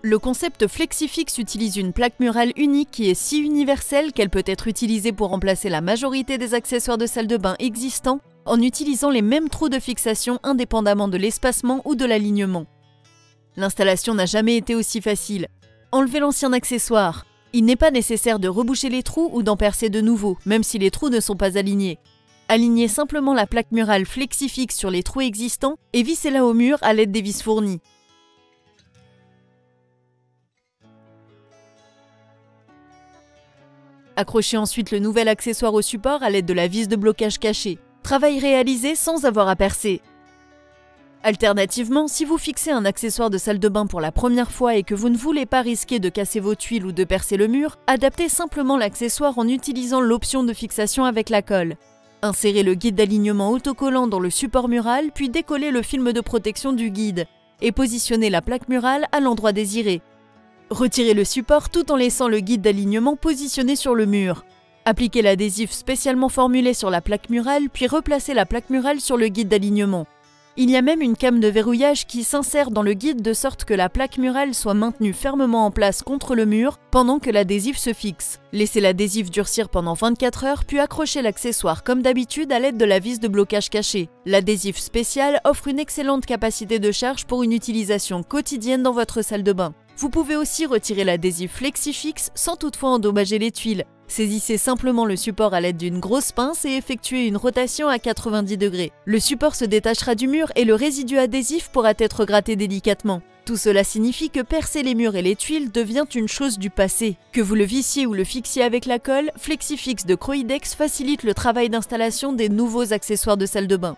Le concept Flexifix utilise une plaque murale unique qui est si universelle qu'elle peut être utilisée pour remplacer la majorité des accessoires de salle de bain existants en utilisant les mêmes trous de fixation indépendamment de l'espacement ou de l'alignement. L'installation n'a jamais été aussi facile. Enlevez l'ancien accessoire. Il n'est pas nécessaire de reboucher les trous ou d'en percer de nouveaux, même si les trous ne sont pas alignés. Alignez simplement la plaque murale Flexifix sur les trous existants et vissez-la au mur à l'aide des vis fournies. Accrochez ensuite le nouvel accessoire au support à l'aide de la vis de blocage cachée. Travail réalisé sans avoir à percer. Alternativement, si vous fixez un accessoire de salle de bain pour la première fois et que vous ne voulez pas risquer de casser vos tuiles ou de percer le mur, adaptez simplement l'accessoire en utilisant l'option de fixation avec la colle. Insérez le guide d'alignement autocollant dans le support mural, puis décollez le film de protection du guide et positionnez la plaque murale à l'endroit désiré. Retirez le support tout en laissant le guide d'alignement positionné sur le mur. Appliquez l'adhésif spécialement formulé sur la plaque murale, puis replacez la plaque murale sur le guide d'alignement. Il y a même une came de verrouillage qui s'insère dans le guide de sorte que la plaque murale soit maintenue fermement en place contre le mur pendant que l'adhésif se fixe. Laissez l'adhésif durcir pendant 24 heures, puis accrochez l'accessoire comme d'habitude à l'aide de la vis de blocage cachée. L'adhésif spécial offre une excellente capacité de charge pour une utilisation quotidienne dans votre salle de bain. Vous pouvez aussi retirer l'adhésif Flexifix sans toutefois endommager les tuiles. Saisissez simplement le support à l'aide d'une grosse pince et effectuez une rotation à 90 degrés. Le support se détachera du mur et le résidu adhésif pourra être gratté délicatement. Tout cela signifie que percer les murs et les tuiles devient une chose du passé. Que vous le vissiez ou le fixiez avec la colle, Flexifix de Croidex facilite le travail d'installation des nouveaux accessoires de salle de bain.